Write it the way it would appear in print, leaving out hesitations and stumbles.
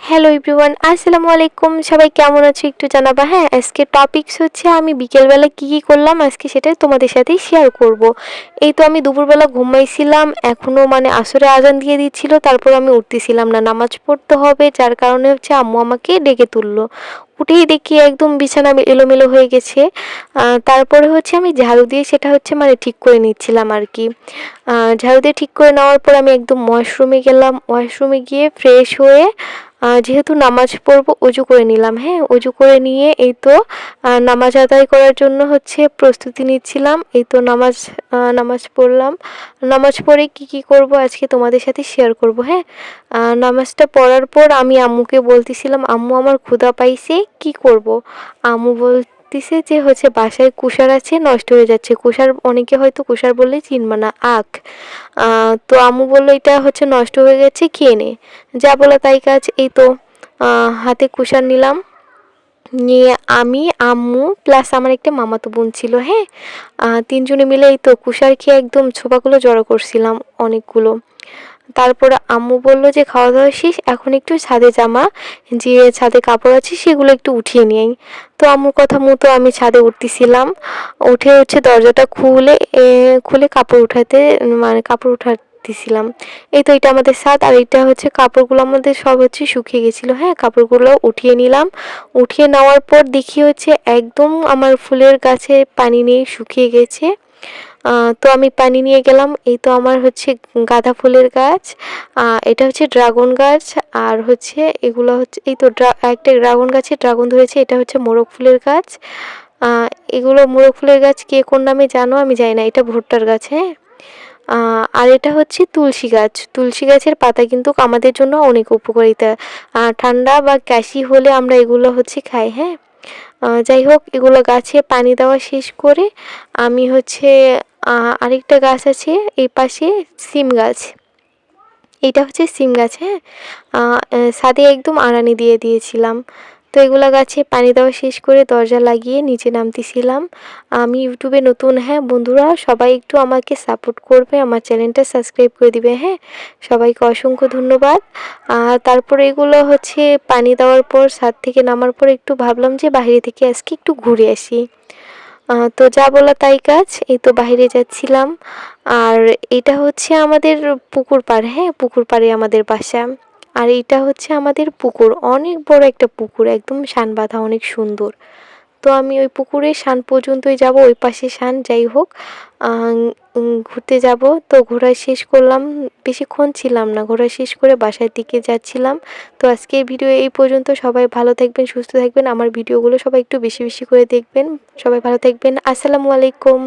Hello everyone, আসসালামু আলাইকুম। সবাই কেমন আছো একটু জানাবা। হ্যাঁ, আজকে টপিকস হচ্ছে আমি বিকেলবেলা কি করলাম আজকে সেটাই তোমাদের সাথেই শেয়ার করব। এই তো আমি দুপুরবেলা ঘুমাইছিলাম, এখনও মানে আসরে আজান দিয়ে দিচ্ছিল, তারপর আমি উঠতেছিলাম না, নামাজ পড়তে হবে, যার কারণে হচ্ছে আম্মু আমাকে ডেকে তুললো। উঠেই দেখি একদম বিছানা এলোমেলো হয়ে গেছে। তারপরে হচ্ছে আমি ঝাড়ু দিয়ে সেটা হচ্ছে মানে ঠিক করে নিচ্ছিলাম আর কি। ঝাড়ু দিয়ে ঠিক করে নেওয়ার পর আমি একদম ওয়াশরুমে গেলাম। ওয়াশরুমে গিয়ে ফ্রেশ হয়ে যেহেতু নামাজ পড়বো অজু করে নিলাম। হ্যাঁ, অজু করে নিয়ে এই তো নামাজ আদায় করার জন্য হচ্ছে প্রস্তুতি নিচ্ছিলাম। এই তো নামাজ পড়লাম। নামাজ পড়ে কি করব আজকে তোমাদের সাথে শেয়ার করব। হ্যাঁ, নামাজটা পড়ার পর আমি আম্মুকে বলতেছিলাম, আম্মু আমার ক্ষুধা পাইছে, কি করব? আম্মু বলতেছে যে হচ্ছে বাসায় কুসার আছে, নষ্ট হয়ে যাচ্ছে। কুসার অনেকে হয়তো কুসার বললে চিনবা না, আখ। তো আম্মু বলল এটা হচ্ছে নষ্ট হয়ে গেছে, খেয়ে নে। যা বলা তাই কাজ। এই তো হাতে কুসার নিলাম, নিয়ে আমি, আম্মু প্লাস আমার একটা মামাতো বোন ছিল। হ্যাঁ, তিনজনে মিলে এই তো কুসার খেয়ে একদম ছোপাগুলো জড়ো করছিলাম অনেকগুলো। তারপরে আম্মু বলল যে খাওয়া দাওয়া শেষ, এখন একটু ছাদে যে ছাদে কাপড় আছে সেগুলো একটু উঠিয়ে নিই। তো আম্মুর কথা মতো আমি ছাদে উঠতেছিলাম। উঠে হচ্ছে দরজাটা খুলে কাপড় উঠাতে, মানে কাপড় উঠাতেছিলাম। এই তো এটা আমাদের ছাদ, আর এটা হচ্ছে কাপড়গুলো আমাদের সব হচ্ছে শুকিয়ে গেছিলো। হ্যাঁ, কাপড়গুলো উঠিয়ে নিলাম। উঠিয়ে নেওয়ার পর দেখি হচ্ছে একদম আমার ফুলের গাছে পানি নেই, শুকিয়ে গেছে। তো আমি পানি নিয়ে গেলাম। এই তো আমার হচ্ছে গাঁদা ফুলের গাছ, এটা হচ্ছে ড্রাগন গাছ, আর হচ্ছে এগুলো হচ্ছে এই তো একটা ড্রাগন গাছে ড্রাগন ধরেছে, এটা হচ্ছে মোরগ ফুলের গাছ। এগুলো মোরগ ফুলের গাছ, কে কোন নামে জানো আমি জানি না, এটা ভুট্টার গাছ। হ্যাঁ, আর এটা হচ্ছে তুলসী গাছ। তুলসী গাছের পাতা কিন্তু আমাদের জন্য অনেক উপকারিতা। ঠান্ডা বা কাশি হলে আমরা এগুলো হচ্ছে খাই। হ্যাঁ, যাই হোক, এগুলো গাছে পানি দেওয়া শেষ করে আমি হচ্ছে আরেকটা গাছ আছে এই পাশে, সিম গাছ। এইটা হচ্ছে সিম গাছ। হ্যাঁ, ছাদে একদম আড়ানি দিয়ে দিয়েছিলাম। তো এগুলা গাছে পানি দেওয়া শেষ করে দরজা লাগিয়ে নিচে নামতেছিলাম। আমি ইউটিউবে নতুন। হ্যাঁ বন্ধুরা, সবাই একটু আমাকে সাপোর্ট করবে, আমার চ্যানেলটা সাবস্ক্রাইব করে দিবে। হ্যাঁ, সবাইকে অসংখ্য ধন্যবাদ। তারপরে এগুলো হচ্ছে পানি দেওয়ার পর ছাদ থেকে নামার পর একটু ভাবলাম যে বাইরে থেকে আজকে একটু ঘুরে আসি। তো যা বলা তাই কাজ, এই তো বাইরে যাচ্ছিলাম। আর এটা হচ্ছে আমাদের পুকুর পাড়। হ্যাঁ, পুকুর পাড়ে আমাদের বাসা। আর এটা হচ্ছে আমাদের পুকুর, অনেক বড় একটা পুকুর, একদম শান বাঁধা, অনেক সুন্দর। তো আমি ওই পুকুরে শান পর্যন্তই যাব, ওই পাশে শান। যাই হোক, ঘুরতে যাব। তো ঘোরা শেষ করলাম, বেশিক্ষণ ছিলাম না, ঘোরা শেষ করে বাসার দিকে যাচ্ছিলাম। তো আজকের ভিডিও এই পর্যন্ত। সবাই ভালো থাকবেন, সুস্থ থাকবেন, আমার ভিডিওগুলো সবাই একটু বেশি বেশি করে দেখবেন। সবাই ভালো থাকবেন, আসসালামু আলাইকুম।